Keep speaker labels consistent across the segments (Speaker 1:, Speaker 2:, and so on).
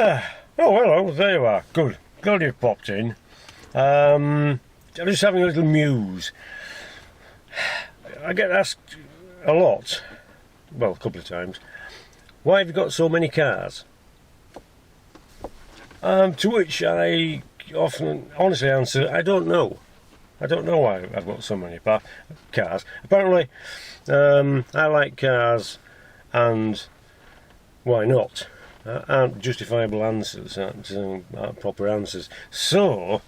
Speaker 1: Oh, hello, there you are. Good. Glad you've popped in. I'm just having a little muse. I get asked a lot, well, a couple of times, why have you got so many cars? To which I often honestly answer, I don't know. I don't know why I've got so many cars. Apparently, I like cars, and why not? Aren't justifiable answers, aren't proper answers. So,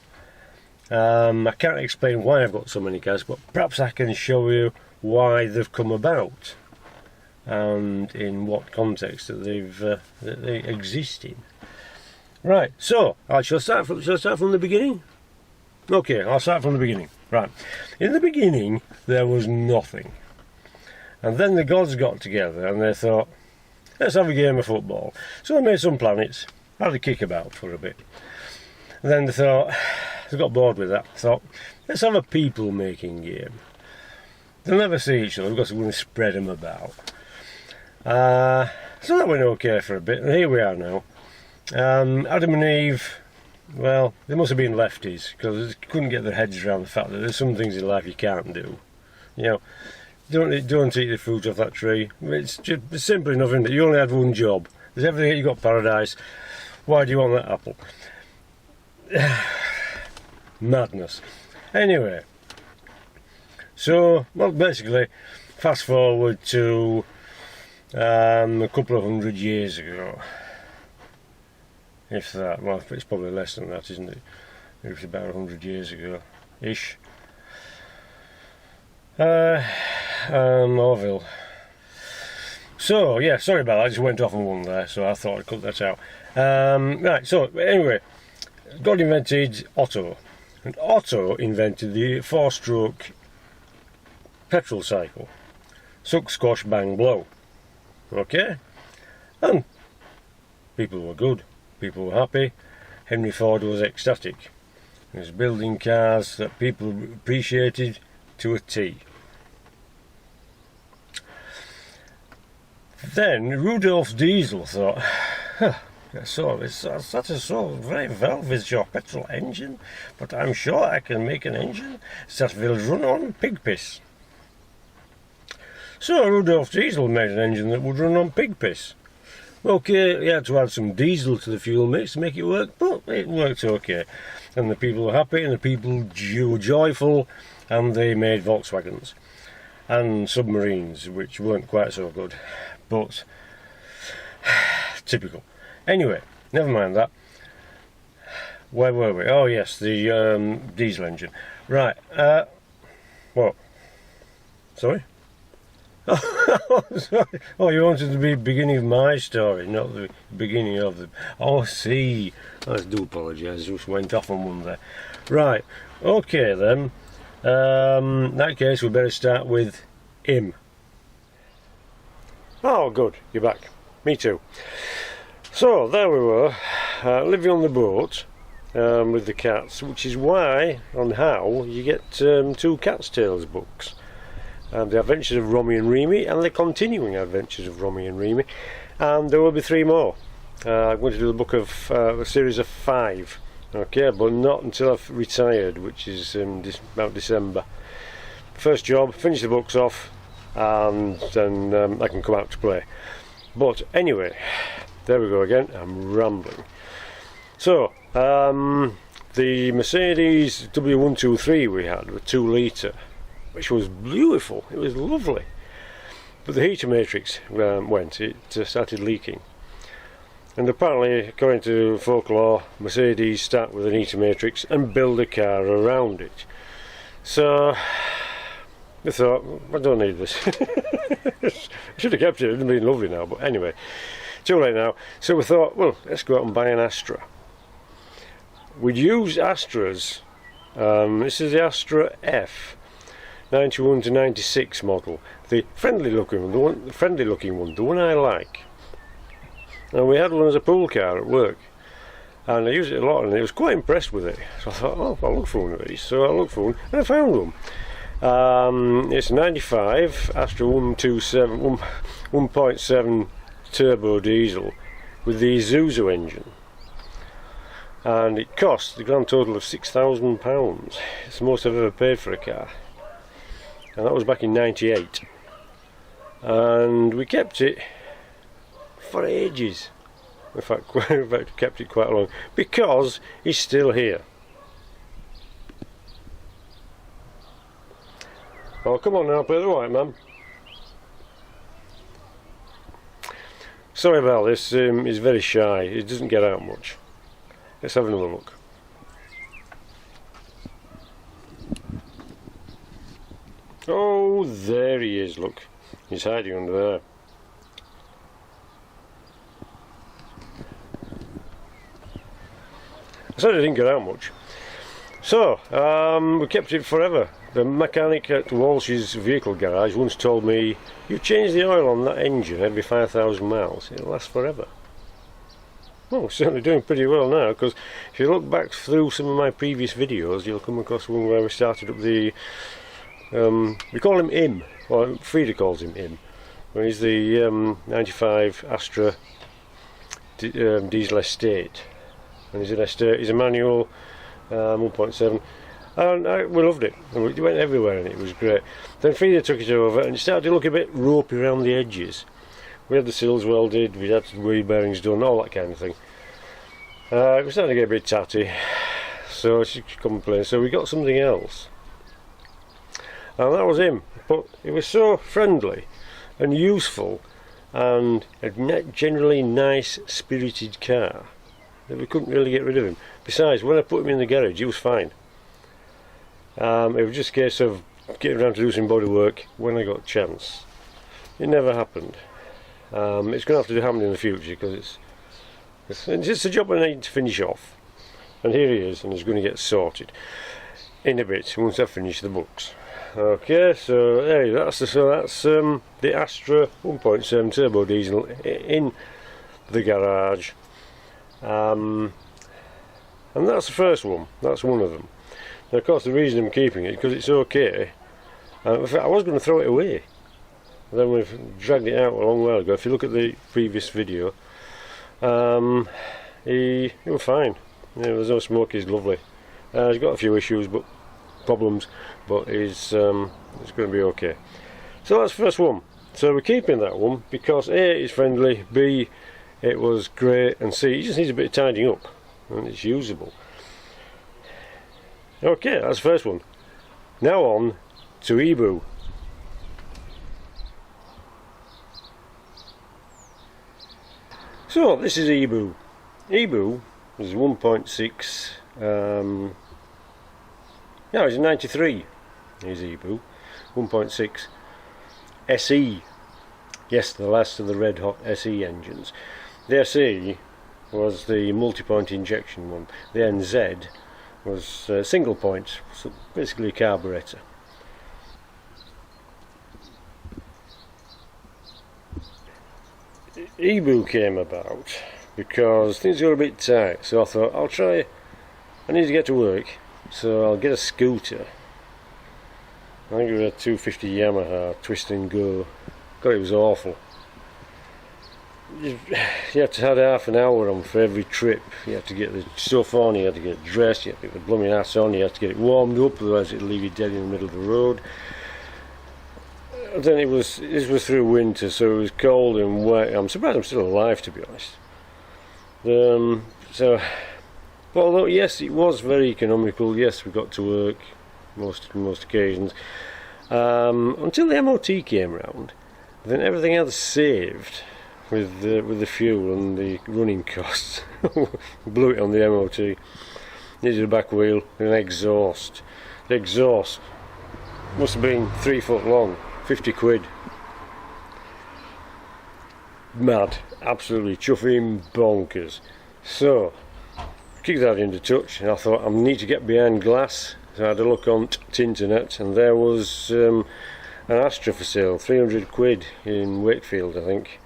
Speaker 1: I can't explain why I've got so many cars, but perhaps I can show you why they've come about and in what context that they exist in. Right, so shall I start from the beginning? Okay, I'll start from the beginning. Right, in the beginning there was nothing, and then the gods got together and they thought, let's have a game of football. So they made some planets, had a kickabout for a bit. And then they thought, they got bored with that, thought, let's have a people making game. They'll never see each other because we're going to spread them about. So that went okay for a bit, and here we are now. Adam and Eve, well, they must have been lefties because they couldn't get their heads around the fact that there's some things in life you can't do. You know, don't eat the fruit off that tree. It's simple enough, isn't it? You only had one job. There's everything. You got paradise. Why do you want that apple? Madness. Anyway, so well, basically, fast forward to a couple of 100 years ago. If that, well, it's probably less than that, isn't it? It was about 100 years ago, ish. Orville. So, yeah, sorry about that, I just went off on one there, so I thought I'd cut that out. Right, so, anyway, God invented Otto, and Otto invented the 4-stroke petrol cycle. Suck, squash, bang, blow. Okay? And people were good, people were happy, Henry Ford was ecstatic. He was building cars that people appreciated to a T. Then Rudolf Diesel thought, that's a very well with your petrol engine, but I'm sure I can make an engine that will run on pig piss. So Rudolf Diesel made an engine that would run on pig piss. Okay, he had to add some diesel to the fuel mix to make it work, but it worked okay. And the people were happy, and the people were joyful, and they made Volkswagens and submarines, which weren't quite so good, but typical. Anyway, never mind that. Where were we? Oh yes, the diesel engine. Right. What? Sorry? Sorry. Oh, you wanted to be the beginning of my story, not the beginning of the... Oh, see. I do apologise, just went off on one there. Right, okay then. In that case, we better start with him. Oh, good, you're back. Me too. So, there we were, living on the boat with the cats, which is why, on how, you get 2 Cat's Tales books. The Adventures of Romy and Remy and the Continuing Adventures of Romy and Remy, and there will be 3 more. I'm going to do the book of a series of 5, okay, but not until I've retired, which is about December. First job, finish the books off, and then I can come out to play. But anyway, there we go again, I'm rambling. So, the Mercedes W123 we had, the 2 litre, which was beautiful, it was lovely, but the heater matrix it started leaking, and apparently, according to folklore, Mercedes start with an heater matrix and build a car around it. So I thought, I don't need this. I should have kept it, it would have been lovely now, but anyway, too late now. So we thought, well, let's go out and buy an Astra. We'd used Astras, this is the Astra F 91 to 96 model, the friendly looking one, the one I like. And we had one as a pool car at work, and I used it a lot, and I was quite impressed with it. So I thought, oh, I'll look for one of these. So I looked for one, and I found one. It's a 95 Astra 1.7 turbo diesel with the Isuzu engine, and it cost the grand total of £6,000. It's the most I've ever paid for a car, and that was back in '98. And we kept it for ages. In fact, kept it quite long, because it's still here. Oh, come on now, play the white man. Sorry about this, he's very shy, he doesn't get out much. Let's have another look. Oh, there he is, look. He's hiding under there. I said I didn't get out much. So, we kept it forever. The mechanic at Walsh's vehicle garage once told me, you change the oil on that engine every 5,000 miles, it'll last forever. Well, we're certainly doing pretty well now, because if you look back through some of my previous videos, you'll come across one where we started up the, we call him Im, or Frida calls him Im, where he's the 95 Astra diesel estate. And he's a manual 1.7, and we loved it. We went everywhere and it was great. Then Frida took it over and it started to look a bit ropey around the edges. We had the sills welded, we had the wheel bearings done, all that kind of thing. It was starting to get a bit tatty, so she complained. So we got something else, and that was him. But he was so friendly and useful and a generally nice spirited car that we couldn't really get rid of him. Besides, when I put him in the garage, he was fine. It was just a case of getting around to do some body work when I got a chance. It never happened. It's going to have to happen in the future, because it's a job I need to finish off. And here he is, and he's going to get sorted in a bit once I finish the books. Okay, so hey, that's the Astra 1.7 turbo diesel in the garage. And that's the first one. That's one of them. Now, of course, the reason I'm keeping it is because it's okay. In fact, I was going to throw it away. Then we've dragged it out a long while ago. If you look at the previous video, he was fine. There's no smoke. He's lovely. He's got a few issues, but problems, but it's going to be okay. So that's the first one. So we're keeping that one because A, it's friendly, B, it was great, and C, it just needs a bit of tidying up, and it's usable. Okay, that's the first one. Now on to Ebu. So this is Ebu. Ebu is 1.6. No, it's 93. Here's Ebu. 1.6 SE. Yes, the last of the red hot SE engines. The SE was the multi-point injection one. The NZ was single point, so basically a carburetor. Ebu came about because things got a bit tight, so I thought I need to get to work, so I'll get a scooter. I think it was a 250 Yamaha twist and go. God, it was awful. You had to have half an hour on for every trip. You had to get the stuff on, you had to get dressed, you had to get the blooming ass on, you had to get it warmed up, otherwise it'd leave you dead in the middle of the road. And then this was through winter, so it was cold and wet. I'm surprised I'm still alive, to be honest. But although yes, it was very economical, yes, we got to work most occasions, until the MOT came round. Then everything else saved with the fuel and the running costs. Blew it on the MOT. Needed a back wheel and an exhaust. The exhaust must have been 3 foot long, 50 quid. Mad, absolutely chuffing bonkers. So, kicked that into touch, and I thought I need to get behind glass. So I had a look on Tinternet, and there was an Astra for sale, 300 quid in Wakefield, I think.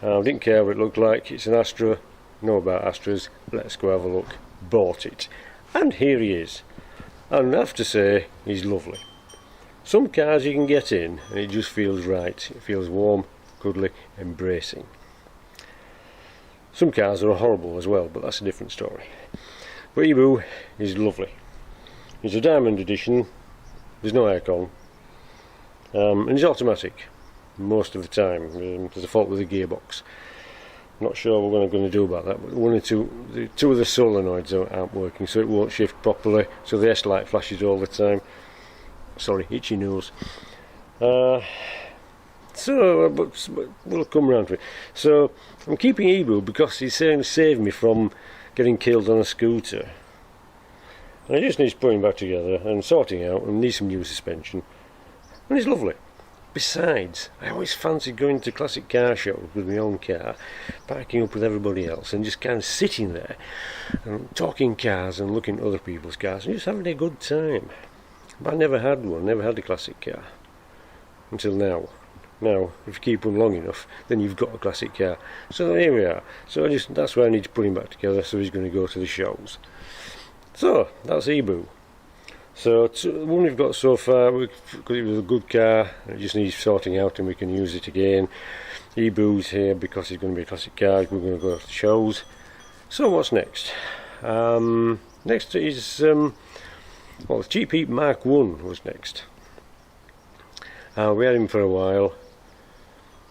Speaker 1: I didn't care what it looked like. It's an Astra, know about Astras, let's go have a look. Bought it, and here he is. And I have to say, he's lovely. Some cars you can get in and it just feels right. It feels warm, cuddly, embracing. Some cars are horrible as well, but that's a different story. But Ebu is lovely. It's a diamond edition, there's no aircon, and it's automatic most of the time. There's a fault with the gearbox. Not sure what we're going to do about that, but two of the solenoids aren't working, so it won't shift properly, so the S light flashes all the time. Sorry, itchy nose. But we'll come round to it. So I'm keeping Ebu because he's saying to save me from getting killed on a scooter. And I just need putting back together and sorting out, and need some new suspension. And it's lovely. Besides, I always fancied going to classic car shows with my own car, parking up with everybody else and just kind of sitting there and talking cars and looking at other people's cars and just having a good time. But I never had one, never had a classic car until now. Now, if you keep one long enough, then you've got a classic car. So here we are. So that's why I need to put him back together, so he's going to go to the shows. So, that's Ebu. So, the one we've got so far, because it was a good car, it just needs sorting out and we can use it again. Ebu's here because he's going to be a classic car, we're going to go to the shows. So, what's next? Next is, the Cheap Heat Mark 1 was next. We had him for a while.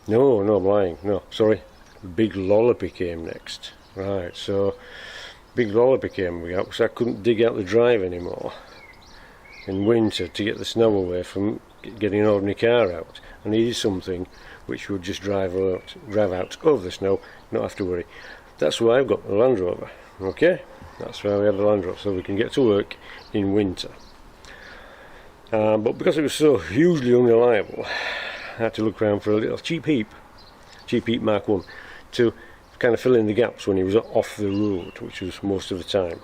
Speaker 1: No, I'm lying. No, sorry. Big Lollopy came next. Right, so Big Lollopy came out, so I couldn't dig out the drive anymore in winter to get the snow away from getting an ordinary car out. I needed something which would just drive out over the snow, not have to worry. That's why I've got the Land Rover. Okay, that's why we have the Land Rover, so we can get to work in winter. But because it was so hugely unreliable, I had to look around for a little Cheap Heat Mark 1 to kind of fill in the gaps when he was off the road, which was most of the time.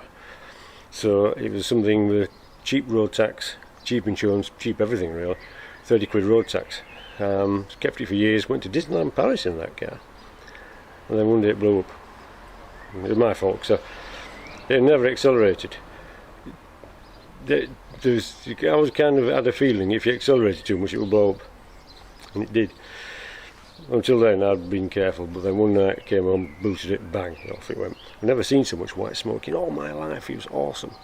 Speaker 1: So it was something with cheap road tax, cheap insurance, cheap everything really, 30 quid road tax. Kept it for years, went to Disneyland Paris in that car, and then one day it blew up. It was my fault, so it never accelerated. I always kind of had a feeling if you accelerated too much it would blow up, and it did. Until then I'd been careful, but then one night I came home, booted it, bang, off it went. I've never seen so much white smoke in all my life. It was awesome.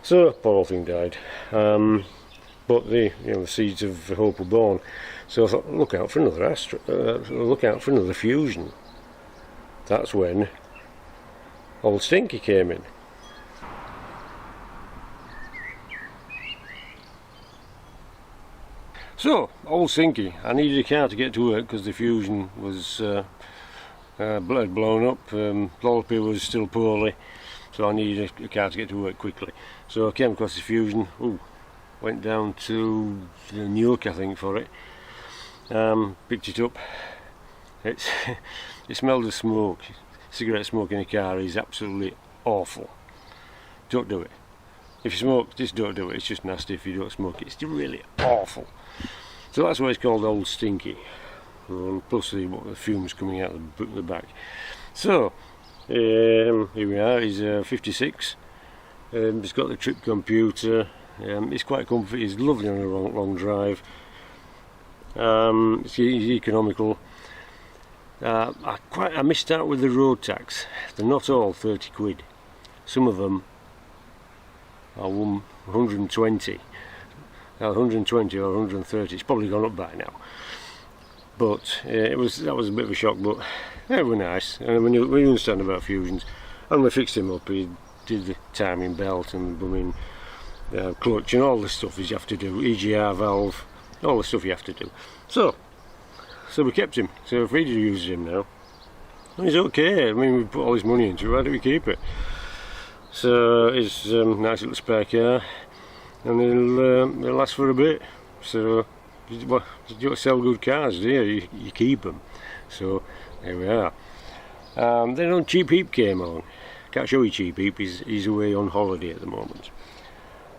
Speaker 1: So poor old thing died, but the seeds of hope were born. So I thought, look out for another Fusion. That's when old Stinky came in. So, old Stinky, I needed a car to get to work because the Fusion was blown up, Lollopy was still poorly, so I needed a car to get to work quickly. So I came across the Fusion, went down to Newark I think for it, picked it up. It smelled of smoke. Cigarette smoke in a car is absolutely awful. Don't do it. If you smoke, just don't do it. It's just nasty if you don't smoke it. It's really awful. So that's why it's called Old Stinky. Plus the fumes coming out the back. So here we are. He's 56. He's got the trip computer. It's quite comfy. It's lovely on a long drive. It's economical. I missed out with the road tax. They're not all 30 quid. Some of them are 120. 120 or 130. It's probably gone up by now. But that was a bit of a shock. But they were nice. And when you understand about Fusions, and we fixed him up. He did the timing belt and bumming clutch and all the stuff you have to do. EGR valve, all the stuff you have to do. So we kept him. So we're free to use him now. And he's okay. I mean, we put all this money into it. Why do we keep it? So it's a nice little spare car, and it'll last for a bit. So you don't sell good cars, do you? You keep them. So there we are. Then on Cheap Heat came on. Can't show you Cheap Heat. He's away on holiday at the moment.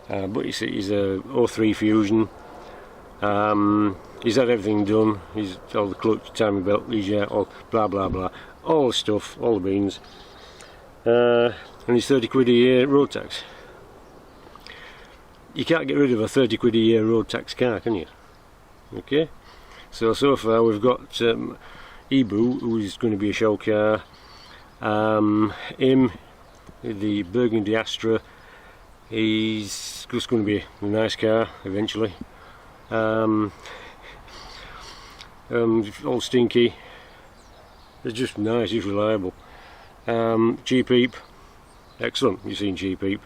Speaker 1: But he's a 03 Fusion. He's had everything done. He's all the clutch, timing belt, all blah blah blah, all the stuff, all the beans. And it's 30 quid a year road tax. You can't get rid of a 30 quid a year road tax car, can you? Okay, so far we've got Ebu, who is going to be a show car, Him, the Burgundy Astra, he's just going to be a nice car eventually. All stinky. It's just nice, it's reliable. Cheap Heap, excellent, you've seen Cheap Heap.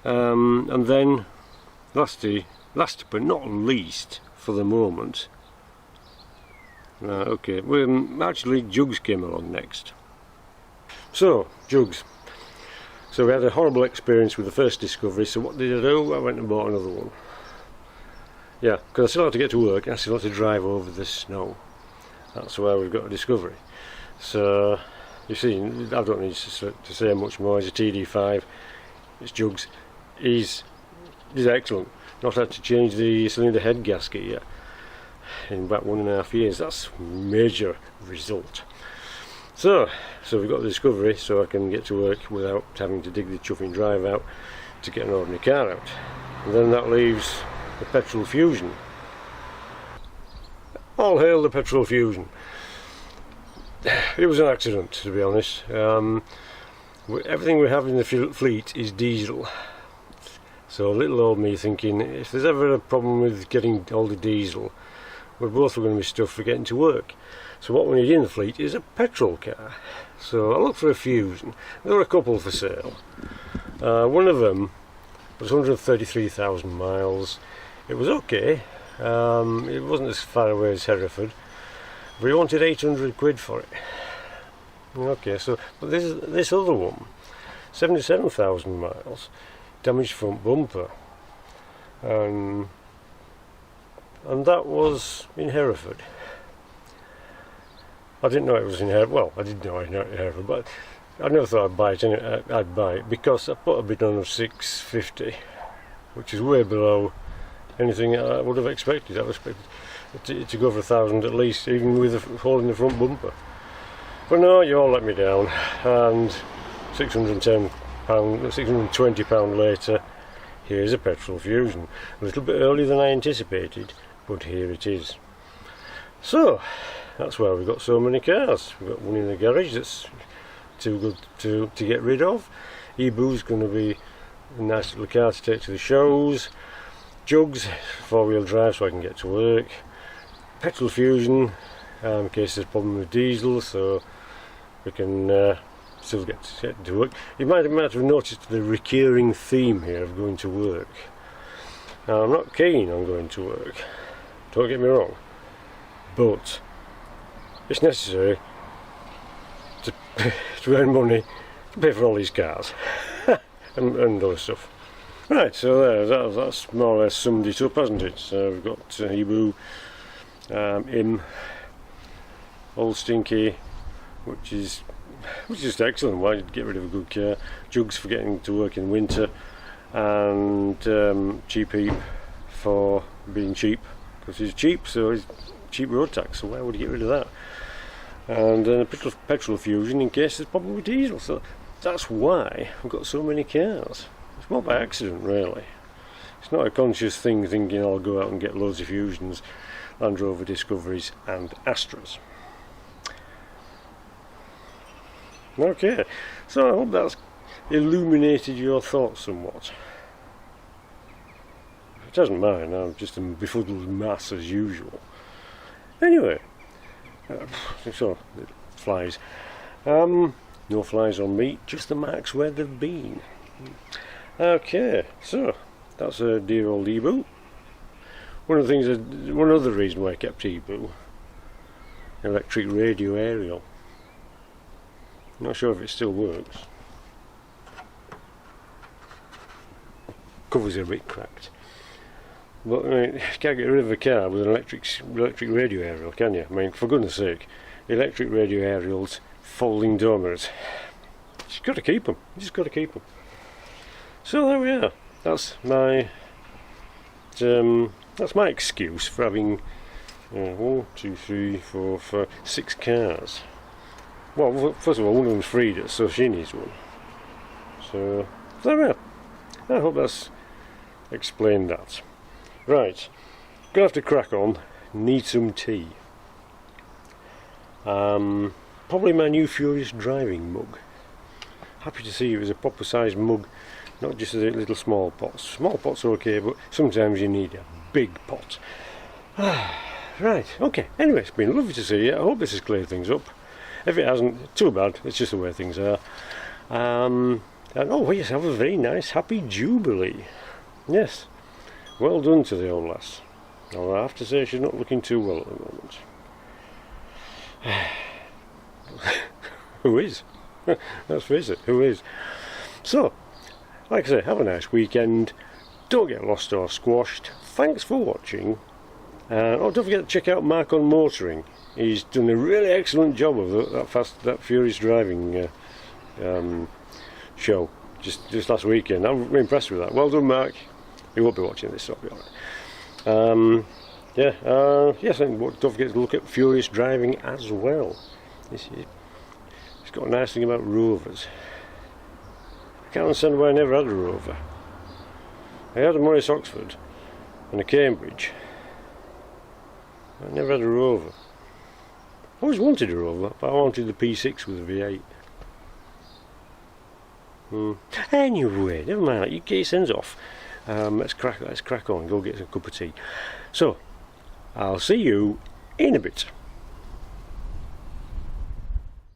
Speaker 1: And then, last but not least for the moment, okay, actually Jugs came along next. So, Jugs. So we had a horrible experience with the first Discovery, so what did I do? I went and bought another one. Yeah, because I still have to get to work, I still have to drive over the snow. That's why we've got a Discovery. So, you see, I don't need to say much more. He's a TD5, it's Jugs. He's excellent. Not had to change the cylinder head gasket yet in about 1.5 years. That's a major result. So we've got the Discovery, so I can get to work without having to dig the chuffing drive out to get an ordinary car out. And then that leaves the petrol Fusion. All hail the petrol Fusion. It was an accident, to be honest. Everything we have in the fleet is diesel. So little old me thinking, if there's ever a problem with getting all the diesel, we're both going to be stuffed for getting to work. So what we need in the fleet is a petrol car. So I looked for a Fusion. There were a couple for sale. One of them was 133,000 miles. It was okay. It wasn't as far away as Hereford. But he wanted 800 quid for it. Okay, so but this other one, 77,000 miles, damaged front bumper, and that was in Hereford. I didn't know it was in Hereford. Well, I did know it was in Hereford, but I never thought I'd buy it. I'd buy it because I put a bid on of 650, which is way below anything I would have expected. I would expect it to go for 1,000 at least, even with a hole in the front bumper. But no, you all let me down, and £620 later, here's a petrol Fusion. A little bit earlier than I anticipated, but here it is. So, that's why we've got so many cars. We've got one in the garage that's too good to get rid of. Ebu's going to be a nice little car to take to the shows. Jugs, 4-wheel drive so I can get to work. Petrol Fusion, in case there's a problem with diesel, so we can still get to work. You might have noticed the recurring theme here of going to work. Now, I'm not keen on going to work, don't get me wrong, but it's necessary to earn money to pay for all these cars and other stuff. Right, so that's more or less summed it up, hasn't it? So we've got Ebu, Im, Old Stinky, which is just excellent. Why you'd get rid of a good car? Jugs for getting to work in winter, and Cheap Heap for being cheap, because he's cheap, so he's cheap road tax. So why would you get rid of that? And a petrol Fusion in case there's a problem with diesel. So that's why we've got so many cars. It's not by accident, really. It's not a conscious thing thinking I'll go out and get loads of Fusions, Land Rover Discoveries and Astras. Okay, so I hope that's illuminated your thoughts somewhat. It doesn't mind, I'm just a befuddled mass as usual. Anyway, so, flies. No flies on me, just the marks where they've been. Okay, so that's a dear old Ebu. One other reason why I kept Ebu, electric radio aerial. Not sure if it still works. Covers are a bit cracked. But I mean, you can't get rid of a car with an electric radio aerial, can you? I mean, for goodness sake, electric radio aerials, folding dormers. You just got to keep them. You just got to keep them. So there we are. That's my excuse for having 1, 2, 3, 4, 5, 6 cars. Well, first of all, one of them's Frida, so she needs one. So there we are. I hope that's explained that. Right, gonna have to crack on. Need some tea. probably my new Furious Driving mug. Happy to see it was a proper sized mug, not just a little small pots. Small pots are okay, but sometimes you need a big pot. Right, okay. Anyway, it's been lovely to see you. I hope this has cleared things up. If it hasn't, too bad. It's just the way things are. And oh yes, have a very nice happy Jubilee. Yes, well done to the old lass. Now I have to say she's not looking too well at the moment. Who is? Let's face it, who is? So, like I say, have a nice weekend. Don't get lost or squashed. Thanks for watching. Oh, don't forget to check out Mark on Motoring. He's done a really excellent job of that Furious Driving show just last weekend. I'm impressed with that. Well done, Mark. He won't be watching this, so it'll be alright. Yes, and don't forget to look at Furious Driving as well. It's got a nice thing about rovers. I can't understand why I never had a rover. I had a Morris Oxford and a Cambridge. I never had a rover. I always wanted a rover, but I wanted the P6 with a V8. Anyway, never mind. You get your sends off. Let's crack on. Go get a cup of tea. So, I'll see you in a bit.